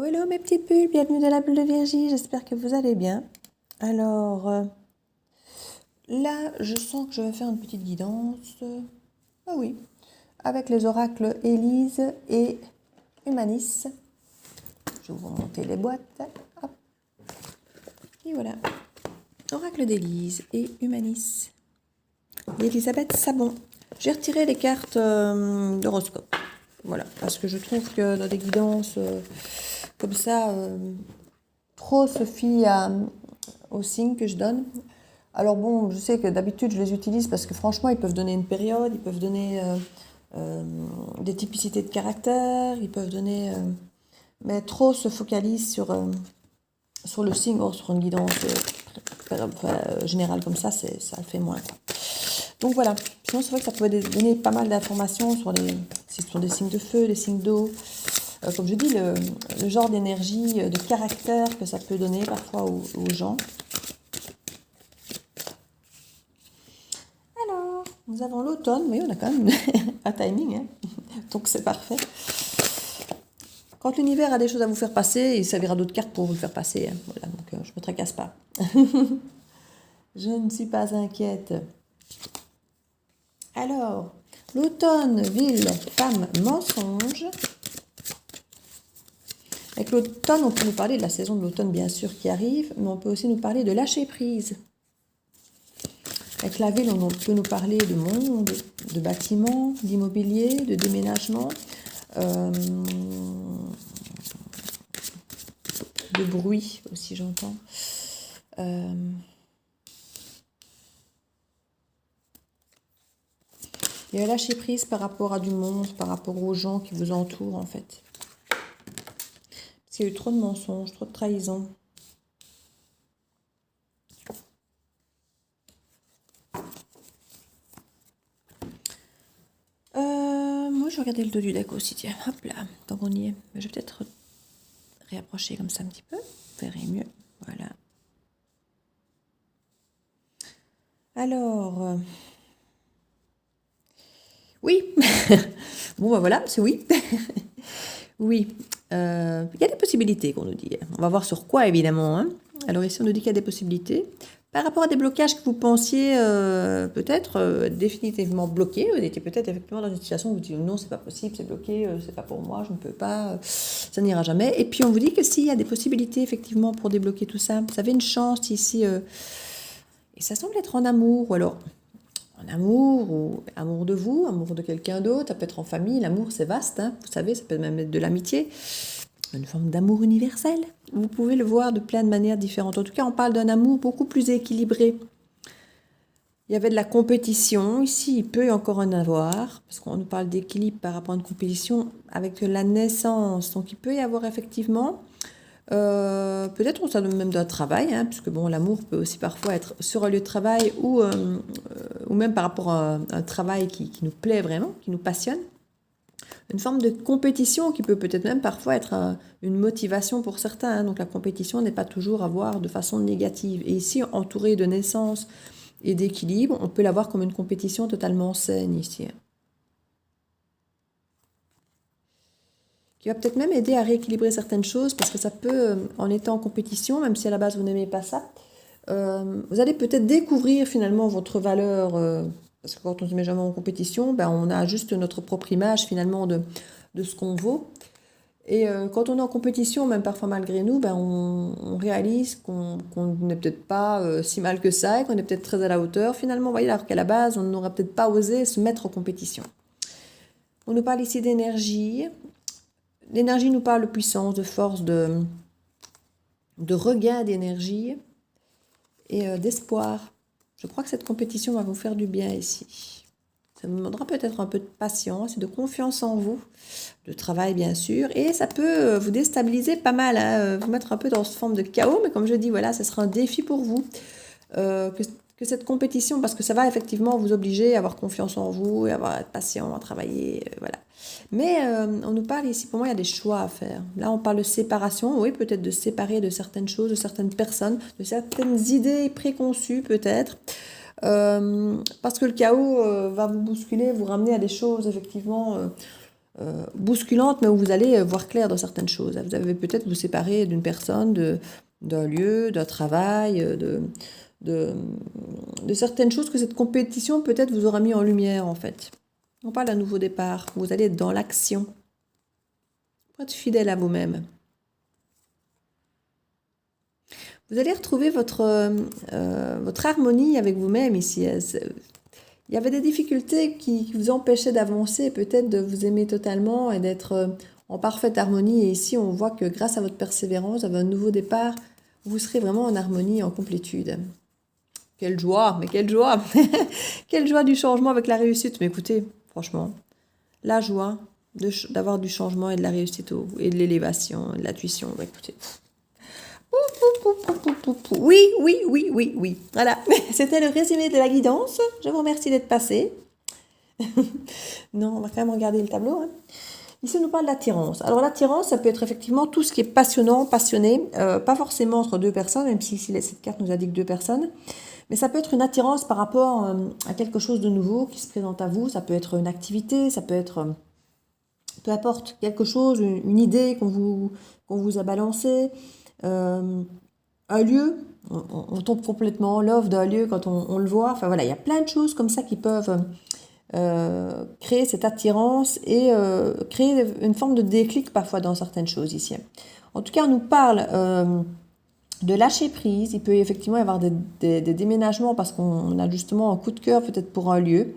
Hello mes petites bulles, bienvenue dans la bulle de Virgie, j'espère que vous allez bien. Alors, là, je sens que je vais faire une petite guidance. Ah oui, avec les oracles Élise et Humanis. Je vais vous remonter les boîtes. Hop. Et voilà, oracle d'Élise et Humanis. D'Elisabeth Sabon. J'ai retiré les cartes d'horoscope. Voilà, parce que je trouve que dans des guidances comme ça, trop se fie aux signes que je donne. Alors bon, je sais que d'habitude je les utilise parce que franchement, ils peuvent donner une période, ils peuvent donner des typicités de caractère, ils peuvent donner... mais trop se focalise sur le signe, or sur une guidance générale comme ça, ça le fait moins, quoi. Donc voilà, sinon c'est vrai que ça pouvait donner pas mal d'informations sur des signes de feu, des signes d'eau. Comme je dis, le genre d'énergie, de caractère que ça peut donner parfois aux gens. Alors, nous avons l'automne, oui, on a quand même un timing, hein. Donc c'est parfait. Quand l'univers a des choses à vous faire passer, il servira d'autres cartes pour vous le faire passer, hein. Voilà, donc je ne me tracasse pas. Je ne suis pas inquiète. Alors, l'automne, ville, femme, mensonge. Avec l'automne, on peut nous parler de la saison de l'automne, bien sûr, qui arrive, mais on peut aussi nous parler de lâcher prise. Avec la ville, on peut nous parler de monde, de bâtiments, d'immobilier, de déménagement, de bruit aussi, j'entends. Il y a lâcher prise par rapport à du monde, par rapport aux gens qui vous entourent, en fait. Parce qu'il y a eu trop de mensonges, trop de trahisons. Moi, je vais regarder le dos du deck aussi, tiens. Hop là, tant qu'on y est. Je vais peut-être réapprocher comme ça un petit peu. Vous verrez mieux. Voilà. Alors... oui. Bon, ben voilà, c'est oui. Oui. Il y a des possibilités qu'on nous dit. On va voir sur quoi, évidemment, hein. Alors ici, on nous dit qu'il y a des possibilités. Par rapport à des blocages que vous pensiez peut-être définitivement bloqués, vous étiez peut-être effectivement dans une situation où vous dites non, c'est pas possible, c'est bloqué, c'est pas pour moi, je ne peux pas, ça n'ira jamais. Et puis on vous dit que s'il y a des possibilités effectivement pour débloquer tout ça, vous avez une chance ici, et ça semble être en amour, ou alors en amour, ou amour de vous, amour de quelqu'un d'autre, ça peut être en famille, l'amour c'est vaste, hein, vous savez, ça peut même être de l'amitié. Une forme d'amour universel. Vous pouvez le voir de plein de manières différentes. En tout cas, on parle d'un amour beaucoup plus équilibré. Il y avait de la compétition. Ici, il peut y encore en avoir, parce qu'on nous parle d'équilibre par rapport à une compétition avec la naissance. Donc, il peut y avoir effectivement, peut-être ça même d'un travail, hein, puisque bon, l'amour peut aussi parfois être sur un lieu de travail ou même par rapport à un travail qui nous plaît vraiment, qui nous passionne. Une forme de compétition qui peut peut-être même parfois être une motivation pour certains, hein. Donc la compétition n'est pas toujours à voir de façon négative. Et ici, entouré de naissance et d'équilibre, on peut l'avoir comme une compétition totalement saine ici. Qui va peut-être même aider à rééquilibrer certaines choses, parce que ça peut, en étant en compétition, même si à la base vous n'aimez pas ça, vous allez peut-être découvrir finalement votre valeur. Parce que quand on se met jamais en compétition, ben on a juste notre propre image finalement de ce qu'on vaut. Et quand on est en compétition, même parfois malgré nous, ben on réalise qu'on n'est peut-être pas si mal que ça, et qu'on est peut-être très à la hauteur finalement. Vous voyez, alors qu'à la base, on n'aurait peut-être pas osé se mettre en compétition. On nous parle ici d'énergie. L'énergie nous parle de puissance, de force, de regain d'énergie et d'espoir. Je crois que cette compétition va vous faire du bien ici. Ça vous demandera peut-être un peu de patience et de confiance en vous, de travail bien sûr, et ça peut vous déstabiliser pas mal, hein, vous mettre un peu dans cette forme de chaos, mais comme je dis, voilà, ce sera un défi pour vous, que cette compétition, parce que ça va effectivement vous obliger à avoir confiance en vous, et à être patient, à travailler, voilà. Mais on nous parle ici, pour moi, il y a des choix à faire. Là, on parle de séparation, oui, peut-être de séparer de certaines choses, de certaines personnes, de certaines idées préconçues peut-être. Parce que le chaos va vous bousculer, vous ramener à des choses effectivement bousculante, mais où vous allez voir clair dans certaines choses. Vous allez peut-être vous séparer d'une personne, d'un lieu, d'un travail, de, de certaines choses que cette compétition peut-être vous aura mis en lumière en fait. On parle d'un nouveau départ, vous allez être dans l'action. Pour être fidèle à vous-même. Vous allez retrouver votre harmonie avec vous-même ici. Il y avait des difficultés qui vous empêchaient d'avancer, peut-être de vous aimer totalement et d'être en parfaite harmonie. Et ici, on voit que grâce à votre persévérance, à un nouveau départ, vous serez vraiment en harmonie, en complétude. Quelle joie, mais quelle joie! Quelle joie du changement avec la réussite. Mais écoutez, franchement, la joie d'avoir du changement et de la réussite et de l'élévation, de l'intuition. Bah, écoutez. Oui, oui, oui, oui, oui. Voilà, c'était le résumé de la guidance. Je vous remercie d'être passé. Non, on va quand même regarder le tableau. Hein. Ici, on nous parle d'attirance. Alors, l'attirance, ça peut être effectivement tout ce qui est passionnant, passionné, pas forcément entre deux personnes, même si cette carte nous indique deux personnes. Mais ça peut être une attirance par rapport à quelque chose de nouveau qui se présente à vous. Ça peut être une activité, ça peut être, peu importe, quelque chose, une idée qu'on vous a balancée. Un lieu, on tombe complètement love d'un lieu quand on le voit. Enfin voilà, il y a plein de choses comme ça qui peuvent créer cette attirance et créer une forme de déclic parfois dans certaines choses ici. En tout cas, on nous parle de lâcher prise. Il peut effectivement y avoir des déménagements parce qu'on a justement un coup de cœur peut-être pour un lieu.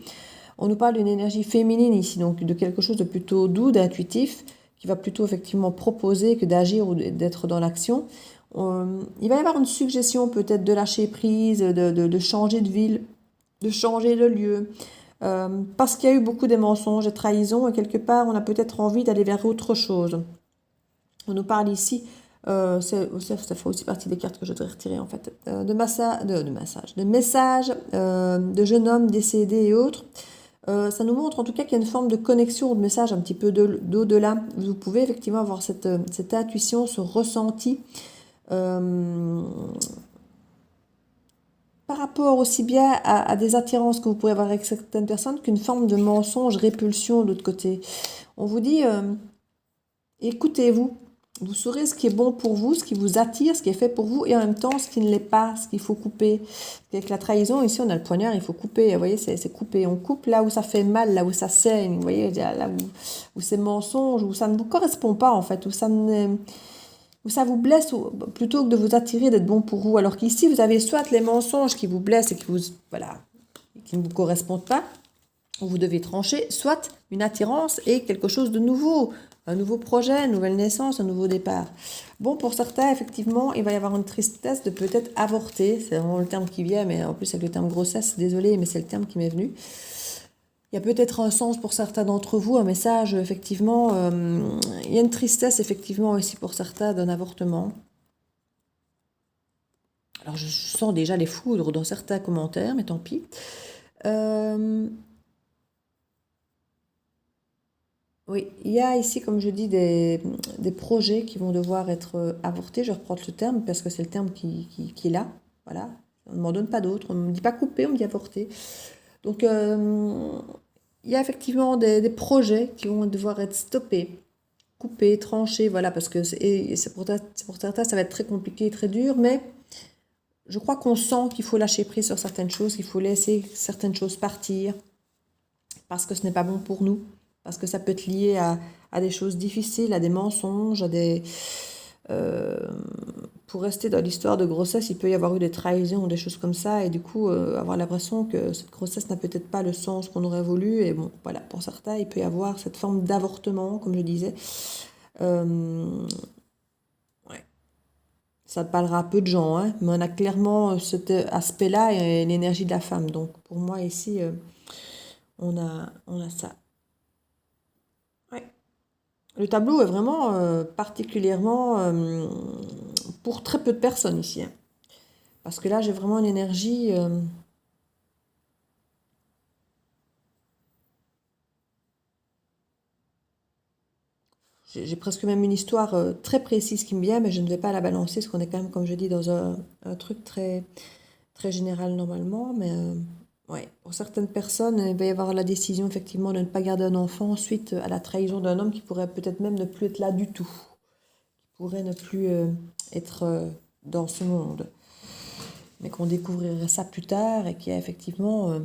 On nous parle d'une énergie féminine ici, donc de quelque chose de plutôt doux, d'intuitif, qui va plutôt effectivement proposer que d'agir ou d'être dans l'action. Il va y avoir une suggestion peut-être de lâcher prise, de changer de ville, de changer de lieu, parce qu'il y a eu beaucoup de mensonges et trahisons, et quelque part on a peut-être envie d'aller vers autre chose. On nous parle ici, ça fait aussi partie des cartes que je voudrais retirer en fait, de messages, de jeunes hommes décédés et autres. Ça nous montre en tout cas qu'il y a une forme de connexion, de message un petit peu d'au-delà. Vous pouvez effectivement avoir cette intuition, ce ressenti par rapport aussi bien à des attirances que vous pouvez avoir avec certaines personnes qu'une forme de mensonge, répulsion de l'autre côté. On vous dit, écoutez-vous, vous saurez ce qui est bon pour vous, ce qui vous attire, ce qui est fait pour vous, et en même temps ce qui ne l'est pas, ce qu'il faut couper. Avec la trahison, ici on a le poignard, il faut couper, vous voyez, c'est couper. On coupe là où ça fait mal, là où ça saigne, vous voyez, là où c'est mensonge, où ça ne vous correspond pas en fait, où ça vous blesse plutôt que de vous attirer, d'être bon pour vous. Alors qu'ici, vous avez soit les mensonges qui vous blessent et qui ne vous correspondent pas, où vous devez trancher, soit une attirance et quelque chose de nouveau, un nouveau projet, une nouvelle naissance, un nouveau départ. Bon, pour certains, effectivement, il va y avoir une tristesse de peut-être avorter. C'est vraiment le terme qui vient, mais en plus avec le terme grossesse, désolé, mais c'est le terme qui m'est venu. Il y a peut-être un sens pour certains d'entre vous, un message, effectivement. Il y a une tristesse, effectivement, aussi pour certains d'un avortement. Alors, je sens déjà les foudres dans certains commentaires, mais tant pis. Oui, il y a ici, comme je dis, des projets qui vont devoir être avortés. Je reprends ce terme parce que c'est le terme qui est là. Voilà. On ne m'en donne pas d'autre. On ne me dit pas couper, on me dit avorter. Donc, il y a effectivement des projets qui vont devoir être stoppés, coupés, tranchés, voilà, parce que c'est pour certains, ça va être très compliqué, très dur, mais je crois qu'on sent qu'il faut lâcher prise sur certaines choses, qu'il faut laisser certaines choses partir, parce que ce n'est pas bon pour nous, parce que ça peut être lié à des choses difficiles, à des mensonges, à des... pour rester dans l'histoire de grossesse, il peut y avoir eu des trahisons ou des choses comme ça, et du coup, avoir l'impression que cette grossesse n'a peut-être pas le sens qu'on aurait voulu, et bon, voilà, pour certains, il peut y avoir cette forme d'avortement, comme je disais. Ouais. Ça parlera à peu de gens, hein, mais on a clairement cet aspect-là et l'énergie de la femme, donc pour moi, ici, on a ça. Ouais. Le tableau est vraiment particulièrement pour très peu de personnes ici. Hein. Parce que là, j'ai vraiment une énergie... j'ai presque même une histoire très précise qui me vient, mais je ne vais pas la balancer, parce qu'on est quand même, comme je dis, dans un truc très, très général normalement. Mais Ouais, pour certaines personnes, il va y avoir la décision effectivement de ne pas garder un enfant suite à la trahison d'un homme qui pourrait peut-être même ne plus être là du tout, qui pourrait ne plus être dans ce monde, mais qu'on découvrirait ça plus tard et qu'il y a effectivement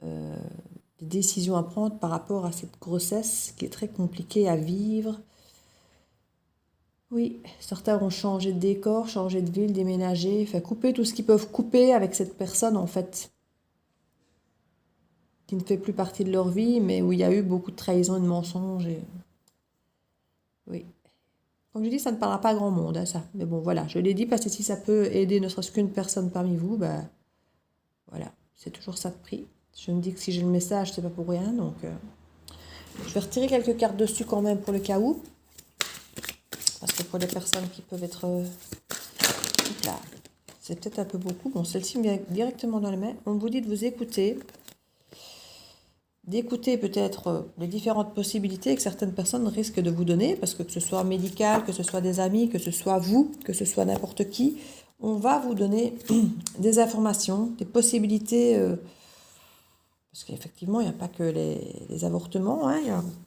des décisions à prendre par rapport à cette grossesse qui est très compliquée à vivre. Oui, certains ont changé de décor, changé de ville, déménagé, enfin couper tout ce qu'ils peuvent couper avec cette personne en fait, qui ne fait plus partie de leur vie, mais où il y a eu beaucoup de trahison et de mensonges. Oui. Comme je dis, ça ne parlera pas à grand monde, hein, ça. Mais bon, voilà, je l'ai dit parce que si ça peut aider ne serait-ce qu'une personne parmi vous, bah voilà, c'est toujours ça de prix. Je me dis que si j'ai le message, c'est pas pour rien, donc je vais retirer quelques cartes dessus quand même pour le cas où. Parce que pour les personnes qui peuvent être... là, c'est peut-être un peu beaucoup. Bon, celle-ci me vient directement dans les mains. On vous dit de vous écouter. D'écouter peut-être les différentes possibilités que certaines personnes risquent de vous donner, parce que ce soit médical, que ce soit des amis, que ce soit vous, que ce soit n'importe qui, on va vous donner des informations, des possibilités, parce qu'effectivement, il n'y a pas que les avortements, hein,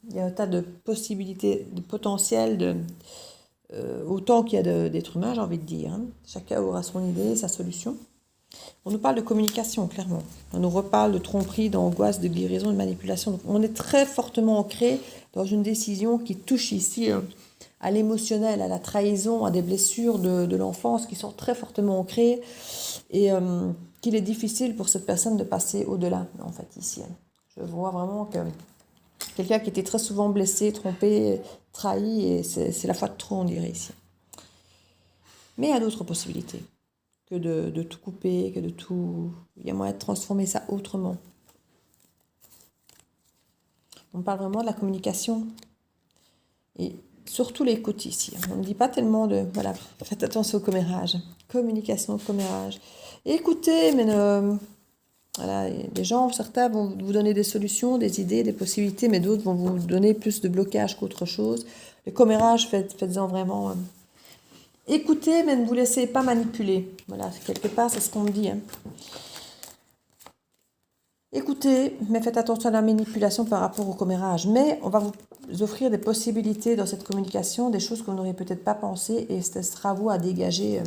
il y a un tas de possibilités, de potentiel, autant qu'il y a d'êtres humains, j'ai envie de dire. Hein. Chacun aura son idée, sa solution. On nous parle de communication, clairement. On nous reparle de tromperie, d'angoisse, de guérison, de manipulation. Donc, on est très fortement ancré dans une décision qui touche ici à l'émotionnel, à la trahison, à des blessures de l'enfance qui sont très fortement ancrées et qu'il est difficile pour cette personne de passer au-delà, en fait, ici. Je vois vraiment que quelqu'un qui était très souvent blessé, trompé, trahi, et c'est la fois de trop, on dirait ici. Mais il y a d'autres possibilités que de tout couper, que de tout... Il y a moyen de transformer ça autrement. On parle vraiment de la communication. Et surtout l'écoute ici. On ne dit pas tellement de... Voilà, faites attention au commérage. Communication, commérage. Écoutez, mais voilà, les gens, certains vont vous donner des solutions, des idées, des possibilités, mais d'autres vont vous donner plus de blocage qu'autre chose. Le commérage, faites-en vraiment... écoutez, mais ne vous laissez pas manipuler. Voilà, quelque part, c'est ce qu'on me dit. Hein. Écoutez, mais faites attention à la manipulation par rapport au commérage. Mais on va vous offrir des possibilités dans cette communication, des choses que vous n'auriez peut-être pas pensé, et ce sera à vous à dégager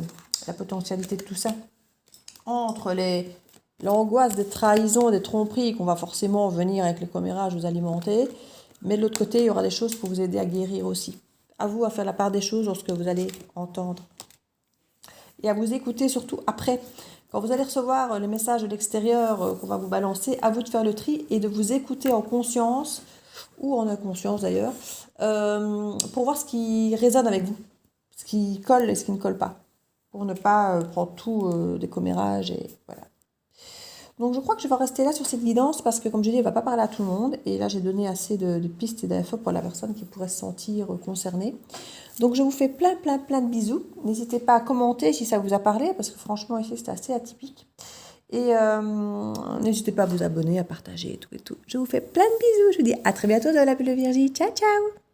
la potentialité de tout ça. Entre l'angoisse des trahisons, des tromperies qu'on va forcément venir avec le commérage vous alimenter, mais de l'autre côté, il y aura des choses pour vous aider à guérir aussi. À vous à faire la part des choses lorsque vous allez entendre. Et à vous écouter surtout après. Quand vous allez recevoir les messages de l'extérieur qu'on va vous balancer, à vous de faire le tri et de vous écouter en conscience, ou en inconscience d'ailleurs, pour voir ce qui résonne avec vous, ce qui colle et ce qui ne colle pas, pour ne pas prendre tout des commérages et voilà. Donc je crois que je vais rester là sur cette guidance parce que comme je dis, elle ne va pas parler à tout le monde. Et là, j'ai donné assez de pistes et d'infos pour la personne qui pourrait se sentir concernée. Donc je vous fais plein de bisous. N'hésitez pas à commenter si ça vous a parlé parce que franchement, ici, c'était assez atypique. Et n'hésitez pas à vous abonner, à partager et tout et tout. Je vous fais plein de bisous. Je vous dis à très bientôt dans la bulle de Virginie. Ciao, ciao!